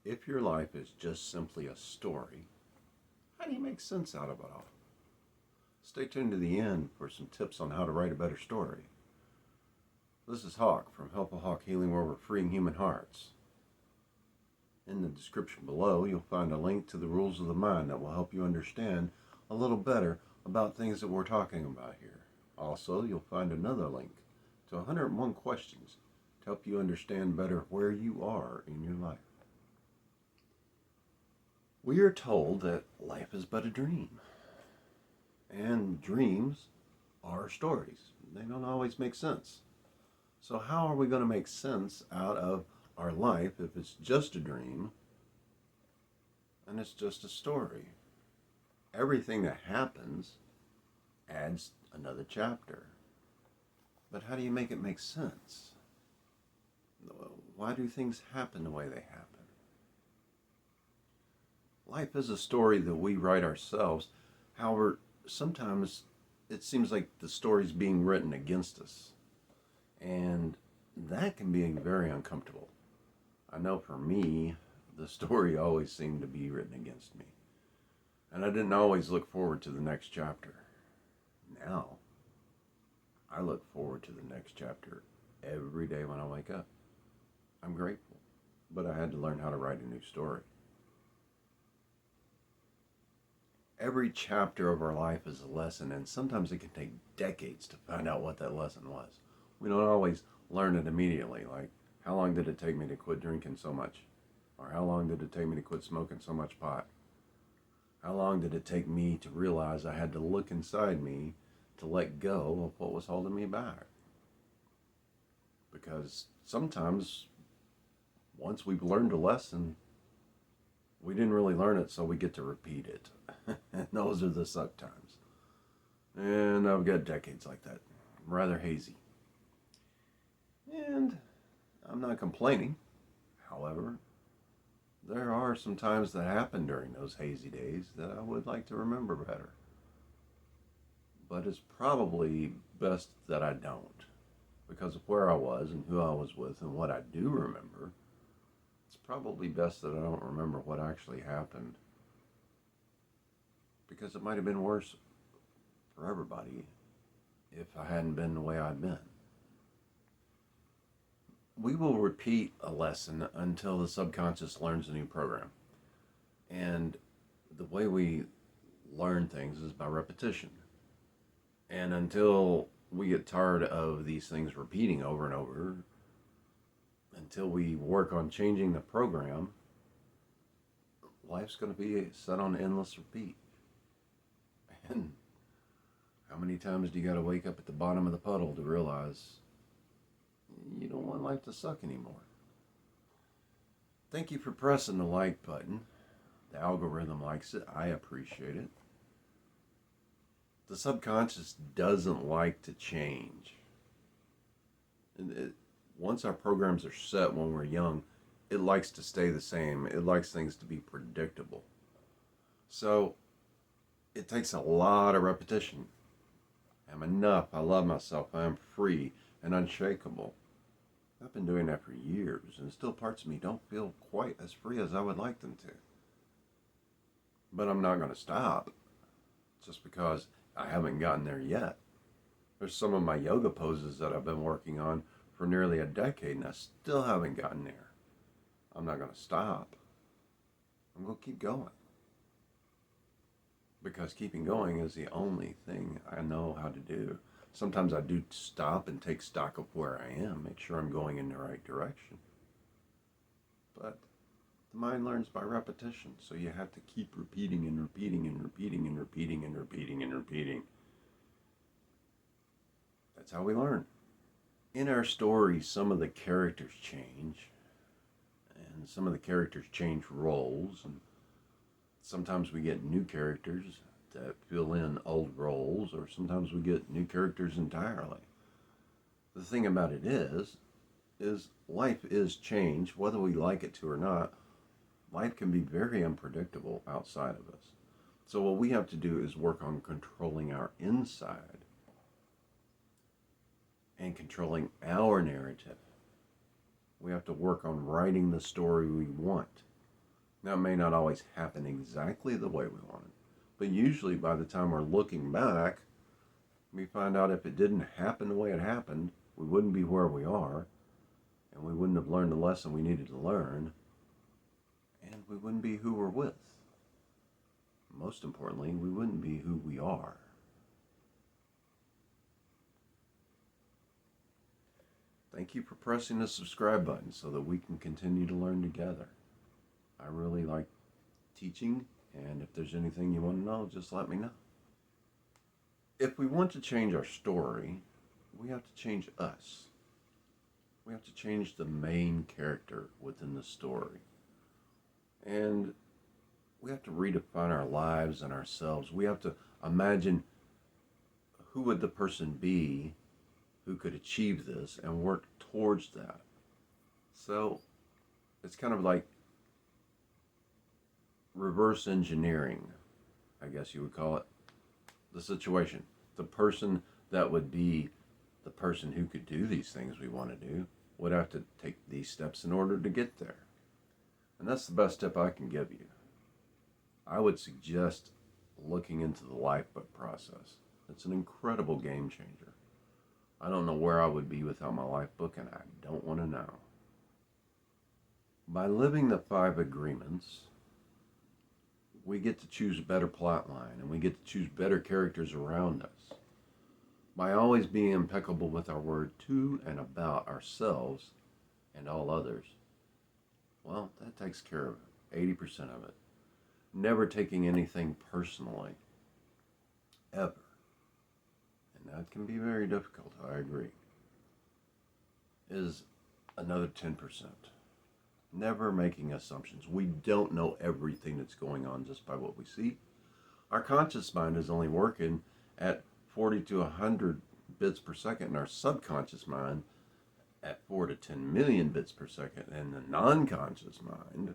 If your life is just simply a story, how do you make sense out of it all? Stay tuned to the end for some tips on how to write a better story. This is Hawk from Help a Hawk Healing, where we're freeing human hearts. In the description below, you'll find a link to the rules of the mind that will help you understand a little better about things that we're talking about here. Also, you'll find another link to 101 questions to help you understand better where you are in your life. We are told that life is but a dream, and dreams are stories. They don't always make sense. So how are we going to make sense out of our life if it's just a dream and it's just a story? Everything that happens adds another chapter. But how do you make it make sense? Why do things happen the way they happen? Life is a story that we write ourselves. However, sometimes it seems like the story's being written against us. And that can be very uncomfortable. I know for me, the story always seemed to be written against me. And I didn't always look forward to the next chapter. Now, I look forward to the next chapter every day when I wake up. I'm grateful, but I had to learn how to write a new story. Every chapter of our life is a lesson, and sometimes it can take decades to find out what that lesson was. We don't always learn it immediately, like how long did it take me to quit drinking so much? Or how long did it take me to quit smoking so much pot? How long did it take me to realize I had to look inside me to let go of what was holding me back? Because sometimes, once we've learned a lesson, we didn't really learn it, so we get to repeat it. And those are the suck times. And I've got decades like that. I'm rather hazy. And I'm not complaining. However, there are some times that happen during those hazy days that I would like to remember better. But it's probably best that I don't, because of where I was and who I was with and what I do remember. It's probably best that I don't remember what actually happened, because it might have been worse for everybody if I hadn't been the way I'd been. We will repeat a lesson until the subconscious learns a new program. And the way we learn things is by repetition. And until we get tired of these things repeating over and over, until we work on changing the program, life's going to be set on endless repeat. And how many times do you got to wake up at the bottom of the puddle to realize you don't want life to suck anymore? Thank you for pressing the like button. The algorithm likes it. I appreciate it. The subconscious doesn't like to change. Once our programs are set when we're young, it likes to stay the same. It likes things to be predictable. So it takes a lot of repetition. I'm enough. I love myself. I am free and unshakable. I've been doing that for years, and still parts of me don't feel quite as free as I would like them to. But I'm not going to stop just because I haven't gotten there yet. There's some of my yoga poses that I've been working on for nearly a decade, and I still haven't gotten there. I'm not going to stop. I'm going to keep going. Because keeping going is the only thing I know how to do. Sometimes I do stop and take stock of where I am, make sure I'm going in the right direction. But the mind learns by repetition, so you have to keep repeating and repeating and repeating and repeating and repeating and repeating. That's how we learn. In our story, some of the characters change, and some of the characters change roles, and sometimes we get new characters that fill in old roles, or sometimes we get new characters entirely. The thing about it is life is change, whether we like it to or not. Life can be very unpredictable outside of us. So what we have to do is work on controlling our inside and controlling our narrative. We have to work on writing the story we want. Now, it may not always happen exactly the way we want it, but usually by the time we're looking back, we find out if it didn't happen the way it happened, we wouldn't be where we are, and we wouldn't have learned the lesson we needed to learn, and we wouldn't be who we're with. Most importantly, we wouldn't be who we are. Thank you for pressing the subscribe button so that we can continue to learn together. I really like teaching, and if there's anything you want to know, just let me know. If we want to change our story, we have to change us. We have to change the main character within the story. And we have to redefine our lives and ourselves. We have to imagine who would the person be who could achieve this and work towards that. So it's kind of like reverse engineering, I guess you would call it, the situation. The person that would be the person who could do these things we want to do would have to take these steps in order to get there. And that's the best tip I can give you. I would suggest looking into the lifebook process. It's an incredible game changer. I don't know where I would be without my life book, and I don't want to know. By living the 5 agreements, we get to choose a better plot line, and we get to choose better characters around us. By always being impeccable with our word to and about ourselves and all others, well, that takes care of 80% of it. Never taking anything personally, ever. And that can be very difficult, I agree, is another 10%. Never making assumptions. We don't know everything that's going on just by what we see. Our conscious mind is only working at 40 to 100 bits per second, and our subconscious mind at 4 to 10 million bits per second. And the non-conscious mind,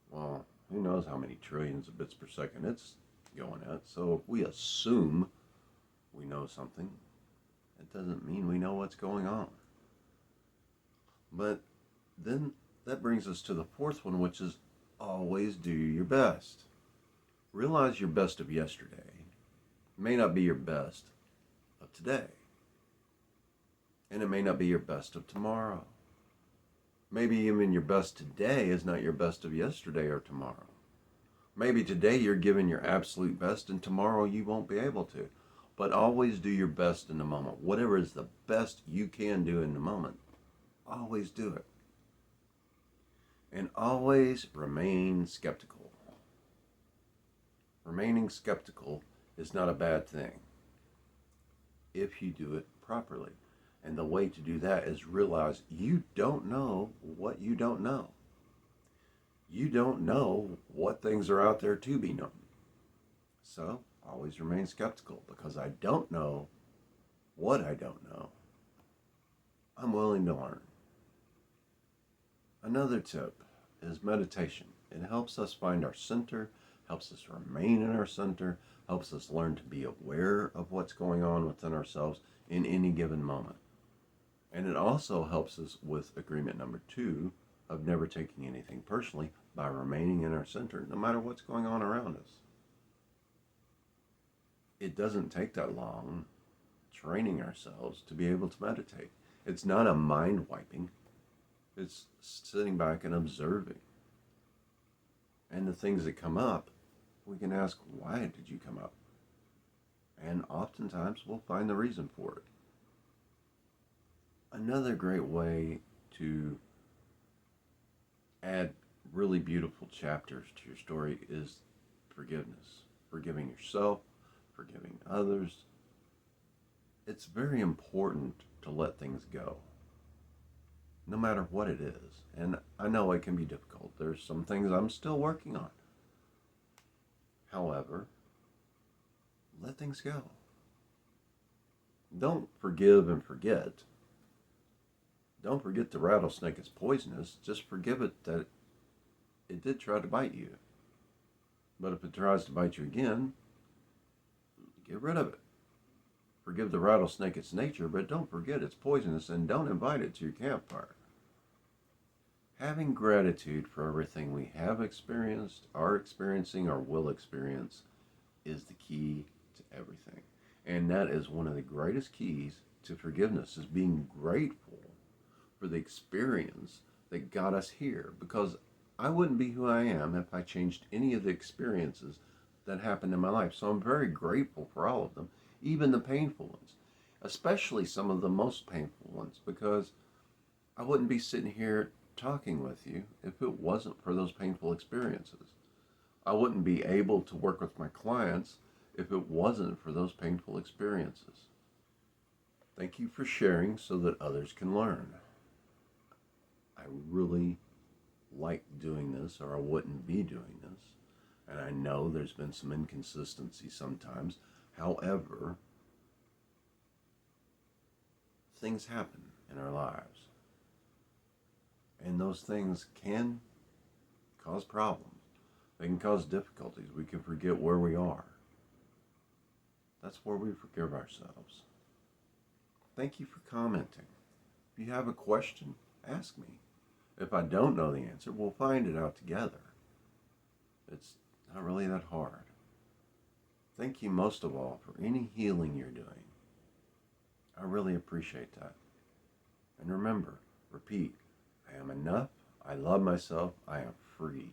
well, who knows how many trillions of bits per second it's going at. So if we assume we know something, it doesn't mean we know what's going on. But then that brings us to the 4th one, which is always do your best. Realize your best of yesterday may not be your best of today. And it may not be your best of tomorrow. Maybe even your best today is not your best of yesterday or tomorrow. Maybe today you're giving your absolute best and tomorrow you won't be able to. But always do your best in the moment. Whatever is the best you can do in the moment, always do it. And always remain skeptical. Remaining skeptical is not a bad thing if you do it properly. And the way to do that is realize you don't know what you don't know. You don't know what things are out there to be known. So, always remain skeptical, because I don't know what I don't know. I'm willing to learn. Another tip is meditation. It helps us find our center, helps us remain in our center, helps us learn to be aware of what's going on within ourselves in any given moment. And it also helps us with agreement number 2 of never taking anything personally by remaining in our center no matter what's going on around us. It doesn't take that long training ourselves to be able to meditate. It's not a mind wiping. It's sitting back and observing. And the things that come up, we can ask, why did you come up? And oftentimes we'll find the reason for it. Another great way to add really beautiful chapters to your story is forgiveness. Forgiving yourself, forgiving others. It's very important to let things go, no matter what it is. And I know it can be difficult. There's some things I'm still working on. However, let things go. Don't forgive and forget. Don't forget the rattlesnake is poisonous. Just forgive it that it did try to bite you. But if it tries to bite you again, get rid of it. Forgive the rattlesnake its nature, but don't forget it's poisonous, and don't invite it to your campfire. Having gratitude for everything we have experienced, are experiencing, or will experience is the key to everything. And that is one of the greatest keys to forgiveness, is being grateful for the experience that got us here. Because I wouldn't be who I am if I changed any of the experiences that happened in my life. So I'm very grateful for all of them, even the painful ones, especially some of the most painful ones, because I wouldn't be sitting here talking with you if it wasn't for those painful experiences. I wouldn't be able to work with my clients if it wasn't for those painful experiences. Thank you for sharing so that others can learn. I really like doing this, or I wouldn't be doing this. And I know there's been some inconsistency sometimes. However, things happen in our lives. And those things can cause problems. They can cause difficulties. We can forget where we are. That's where we forgive ourselves. Thank you for commenting. If you have a question, ask me. If I don't know the answer, we'll find it out together. It's not really that hard. Thank you most of all for any healing you're doing. I really appreciate that. And remember, repeat, I am enough, I love myself, I am free.